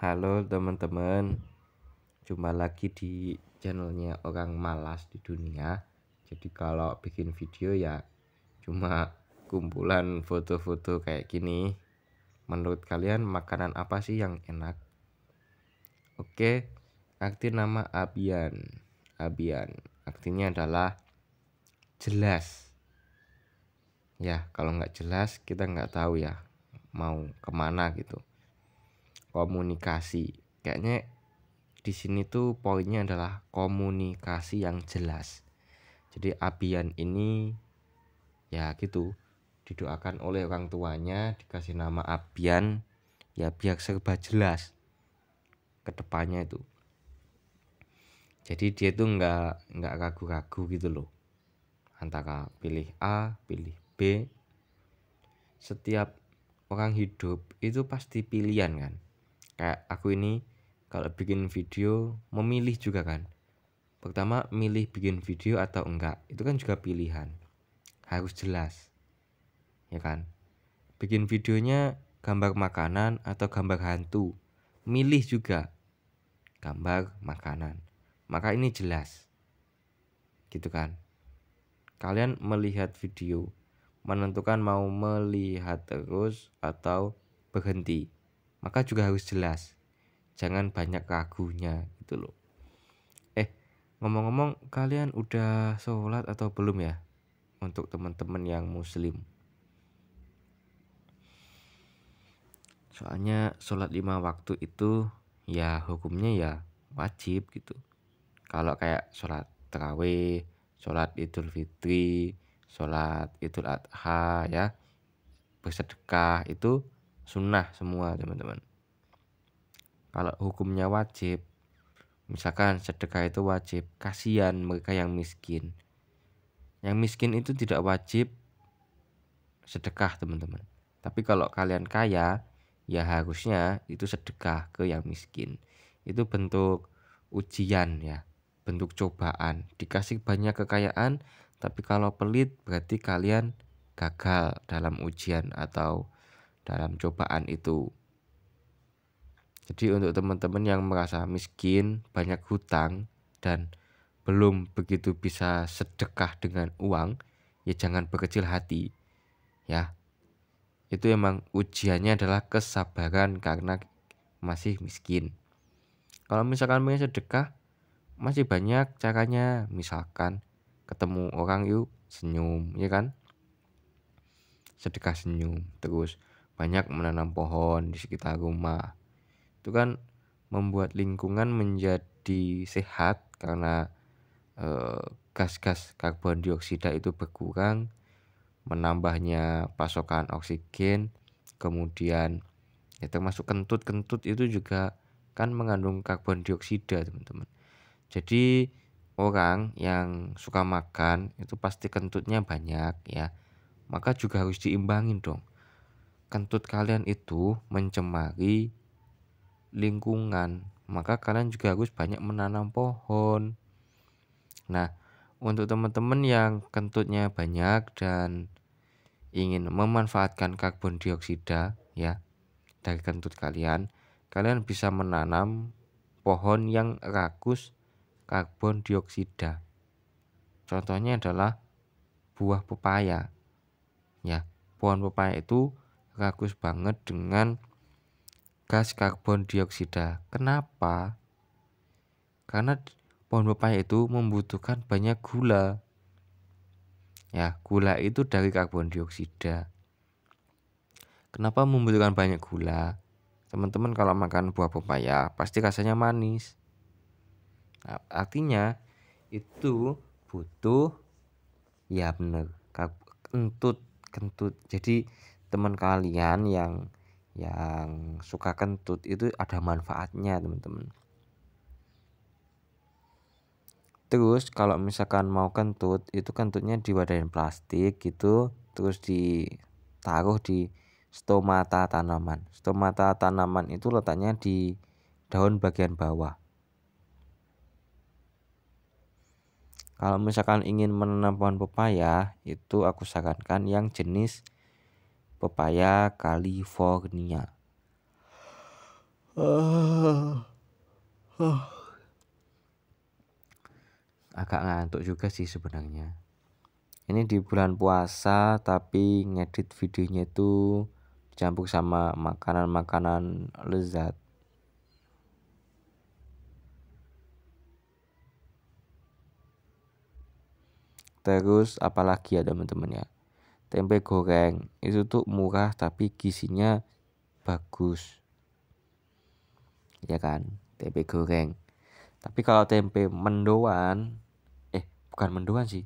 Halo teman-teman, jumpa lagi di channelnya Orang Malas di Dunia. Jadi kalau bikin video ya cuma kumpulan foto-foto kayak gini. Menurut kalian makanan apa sih yang enak? Oke, arti nama Abian. Abian artinya adalah jelas. Ya, kalau nggak jelas kita nggak tahu ya mau kemana gitu. Komunikasi, kayaknya di sini tuh poinnya adalah komunikasi yang jelas. Jadi Abian ini ya gitu, didoakan oleh orang tuanya dikasih nama Abian ya biar serba jelas ke depannya itu. Jadi dia tuh nggak ragu-ragu gitu loh antara pilih A, pilih B. Setiap orang hidup itu pasti pilihan kan. Kayak aku ini kalau bikin video memilih juga kan. Pertama milih bikin video atau enggak, itu kan juga pilihan. Harus jelas. Ya kan? Bikin videonya gambar makanan atau gambar hantu. Milih juga gambar makanan. Maka ini jelas. Gitu kan? Kalian melihat video, menentukan mau melihat terus atau berhenti. Maka juga harus jelas. Jangan banyak ragunya gitu loh. Ngomong-ngomong, kalian udah sholat atau belum ya? Untuk teman-teman yang muslim. Soalnya sholat 5 waktu itu ya hukumnya ya wajib gitu. Kalau kayak sholat tarawih, sholat idul fitri, sholat idul adha ya, bersedekah itu sunnah semua teman-teman. Kalau hukumnya wajib, misalkan sedekah itu wajib, kasihan mereka yang miskin. Yang miskin itu tidak wajib sedekah teman-teman. Tapi kalau kalian kaya, ya harusnya itu sedekah ke yang miskin. Itu bentuk ujian ya, bentuk cobaan. Dikasih banyak kekayaan, tapi kalau pelit berarti kalian gagal dalam ujian atau dalam cobaan itu. Jadi untuk teman-teman yang merasa miskin, banyak hutang, dan belum begitu bisa sedekah dengan uang, ya jangan berkecil hati ya. Itu emang ujiannya adalah kesabaran karena masih miskin. Kalau misalkan punya sedekah, masih banyak caranya. Misalkan ketemu orang yuk senyum, ya kan? Sedekah senyum. Terus banyak menanam pohon di sekitar rumah. Itu kan membuat lingkungan menjadi sehat karena gas-gas karbon dioksida itu berkurang, menambahnya pasokan oksigen. Kemudian ya termasuk kentut itu juga kan mengandung karbon dioksida teman-teman. Jadi orang yang suka makan itu pasti kentutnya banyak ya, maka juga harus diimbangin dong. Kentut kalian itu mencemari lingkungan, maka kalian juga harus banyak menanam pohon. Nah, untuk teman-teman yang kentutnya banyak dan ingin memanfaatkan karbon dioksida ya dari kentut kalian, kalian bisa menanam pohon yang rakus karbon dioksida. Contohnya adalah buah pepaya. Ya, pohon pepaya itu rakus banget dengan gas karbon dioksida. Kenapa? Karena pohon pepaya itu membutuhkan banyak gula. Ya, gula itu dari karbon dioksida. Kenapa membutuhkan banyak gula? Teman-teman kalau makan buah pepaya pasti rasanya manis. Nah, artinya itu butuh ya bener kentut. Jadi teman kalian yang suka kentut itu ada manfaatnya teman-teman. Terus kalau misalkan mau kentut, itu kentutnya diwadahin plastik gitu, terus ditaruh di stomata tanaman. Stomata tanaman itu letaknya di daun bagian bawah. Kalau misalkan ingin menanam pohon pepaya, itu aku sarankan yang jenis pepaya California. Agak ngantuk juga sih sebenarnya. Ini di bulan puasa tapi ngedit videonya itu dicampur sama makanan-makanan lezat. Terus apalagi ya teman-teman ya, tempe goreng itu tuh murah tapi gizinya bagus, ya kan, tempe goreng. Tapi kalau tempe mendoan, bukan mendoan sih,